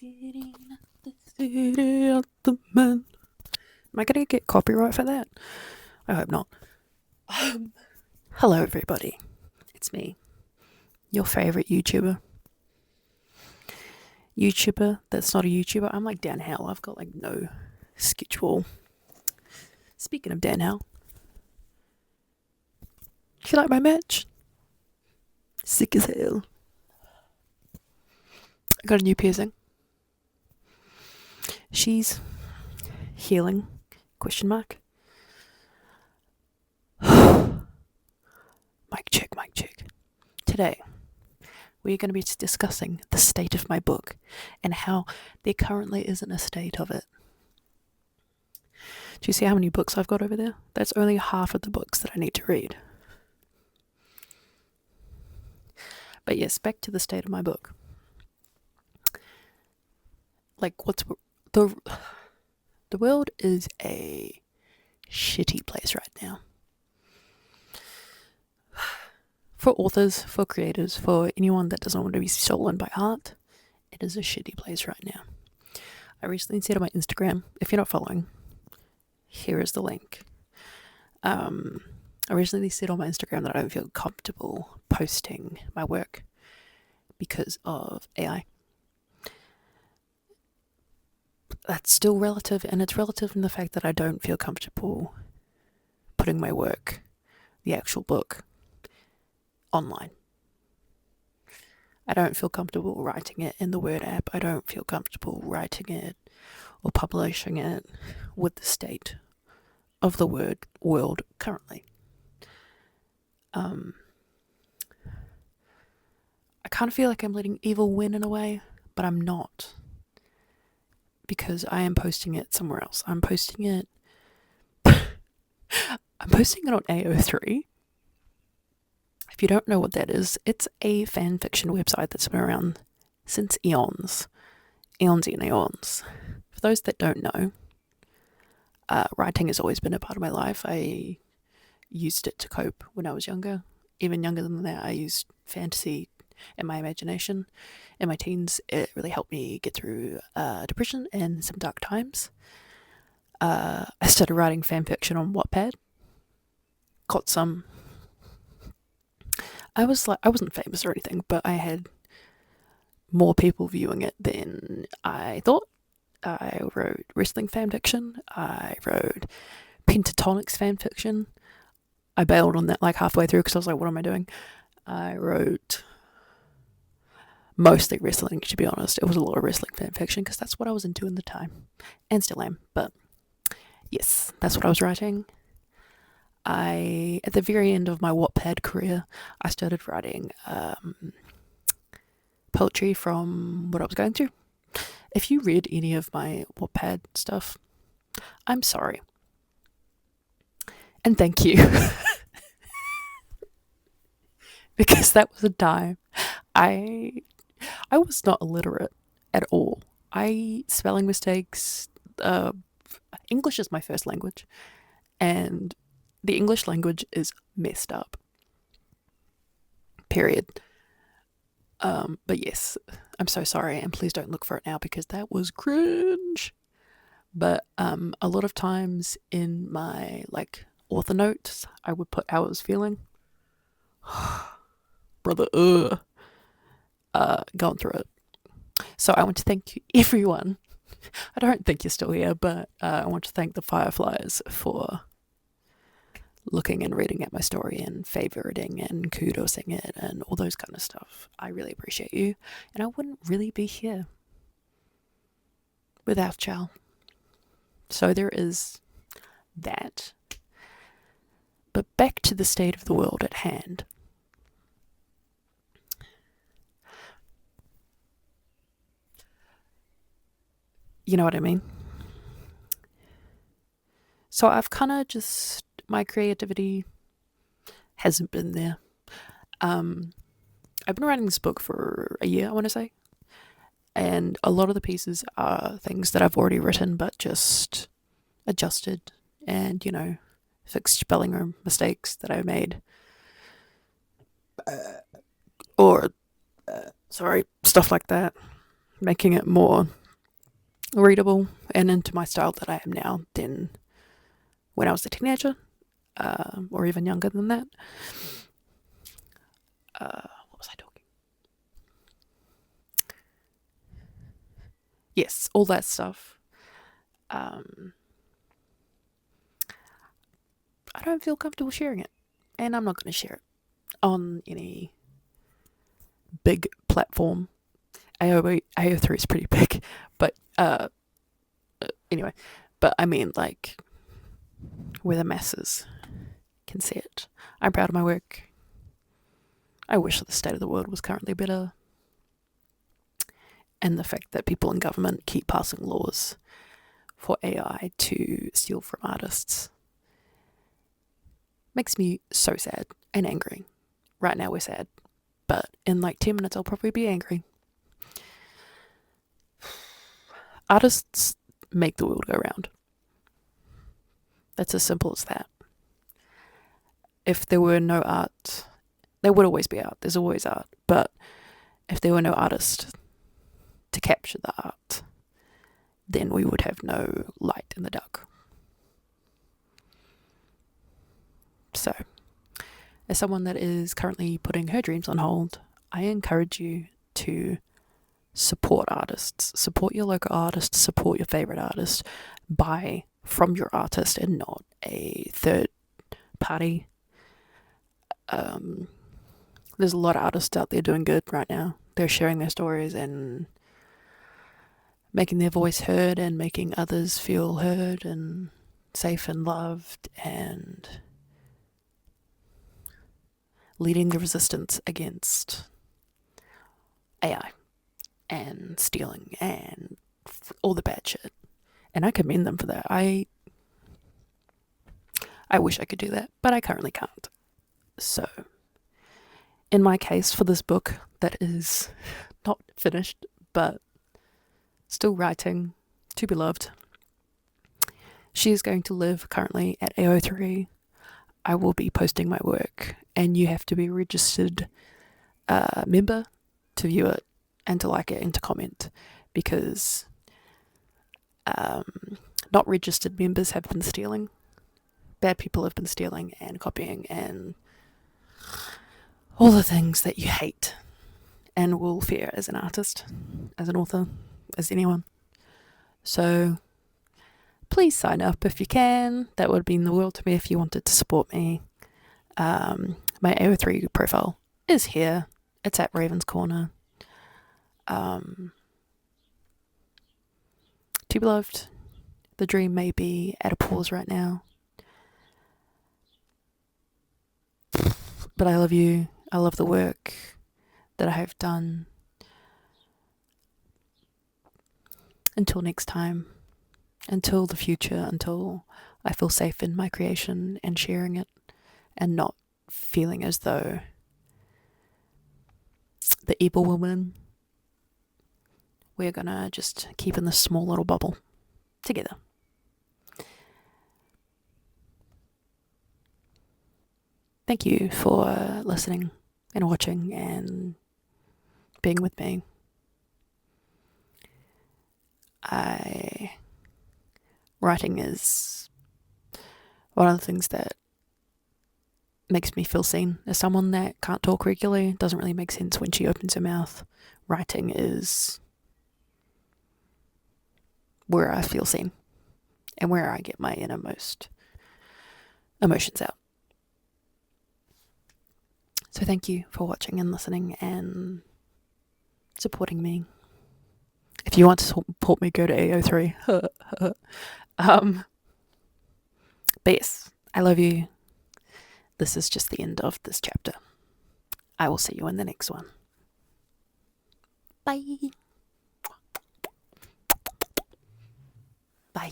Sitting at the city of the man. Am I going to get copyright for that? I hope not. Hello, everybody. It's me, your favorite YouTuber. YouTuber that's not a YouTuber. I'm like Dan Howell. I've got like no schedule. Speaking of Dan Howell, do you like my match? Sick as hell. I got a new piercing. She's healing? Question mark. Mic check, mic check. Today, we're going to be discussing the state of my book and how there currently isn't a state of it. Do you see how many books I've got over there? That's only half of the books that I need to read. But yes, back to the state of my book. Like, what's the world is a shitty place right now. For authors, for creators, for anyone that doesn't want to be stolen by art, it is a shitty place right now. I recently said on my Instagram, if you're not following, here is the link. I recently said on my Instagram that I don't feel comfortable posting my work because of AI. That's still relative, and it's relative in the fact that I don't feel comfortable putting my work, the actual book, online. I don't feel comfortable writing it in the Word app. I don't feel comfortable writing it or publishing it with the state of the world currently. I kind of feel like I'm letting evil win in a way, but I'm not. Because I am posting it somewhere else. I'm posting it on AO3. If you don't know what that is, it's a fan fiction website that's been around since eons. Eons and eons. For those that don't know, writing has always been a part of my life. I used it to cope when I was younger. Even younger than that, I used fantasy and my imagination. In my teens, it really helped me get through depression and some dark times. I started writing fan fiction on Wattpad. Got some. I wasn't famous or anything, but I had more people viewing it than I thought. I wrote wrestling fan fiction. I wrote pentatonics fan fiction. I bailed on that like halfway through because I was like, what am I doing? I wrote mostly wrestling, to be honest. It was a lot of wrestling fan fiction because that's what I was into in the time, and still am. But yes, that's what I was writing. At the very end of my Wattpad career, I started writing poetry from what I was going through. If you read any of my Wattpad stuff, I'm sorry. And thank you. Because that was a time I was not illiterate at all. Spelling mistakes, English is my first language, and the English language is messed up. Period. But yes, I'm so sorry, and please don't look for it now because that was cringe. But a lot of times in my like author notes, I would put how I was feeling. Brother, going through it. So I want to thank everyone. I don't think you're still here, but I want to thank the Fireflies for looking and reading at my story and favoriting and kudosing it and all those kind of stuff. I really appreciate you, and I wouldn't really be here without y'all. So there is that. But back to the state of the world at hand. You know what I mean? So I've kind of just, my creativity hasn't been there. I've been writing this book for a year, I want to say. And a lot of the pieces are things that I've already written, but just adjusted and, fixed spelling or mistakes that I made. Or, stuff like that. making it more readable and into my style that I am now than when I was a teenager, or even younger than that. What was I talking? Yes, all that stuff. I don't feel comfortable sharing it, and I'm not going to share it on any big platform. AO3 is pretty big, but anyway. But I mean, like, where the masses can see it. I'm proud of my work. I wish the state of the world was currently better. And the fact that people in government keep passing laws for AI to steal from artists makes me so sad and angry. Right now we're sad, but in like 10 minutes I'll probably be angry. Artists make the world go round. That's as simple as that. If there were no art, there would always be art. There's always art. But if there were no artist to capture the art, then we would have no light in the dark. So, as someone that is currently putting her dreams on hold, I encourage you to support artists, support your local artist, support your favorite artist, buy from your artist and not a third party. There's a lot of artists out there doing good right now. They're sharing their stories and making their voice heard and making others feel heard and safe and loved and leading the resistance against AI and stealing and all the bad shit. And I commend them for that. I wish I could do that, but I currently can't. So, in my case, for this book that is not finished, but still writing, to be loved, she is going to live currently at AO3. I will be posting my work, and you have to be a registered member to view it and to like it and to comment, because not registered members have been stealing. Bad people have been stealing and copying and all the things that you hate and will fear as an artist, as an author, as anyone. So please sign up if you can. That would mean the world to me if you wanted to support me. My AO3 profile is here. It's at ravenscorner. To be loved. The dream may be at a pause right now. But I love you. I love the work that I have done. Until next time. Until the future. Until I feel safe in my creation and sharing it. And not feeling as though the evil woman, we're gonna just keep in this small little bubble together. Thank you for listening and watching and being with me. Writing is one of the things that makes me feel seen. As someone that can't talk regularly, it doesn't really make sense when she opens her mouth. Writing is where I feel seen and where I get my innermost emotions out. So thank you for watching and listening and supporting me. If you want to support me, go to AO3. But yes, I love you. This is just the end of this chapter. I will see you in the next one. Bye. Bye.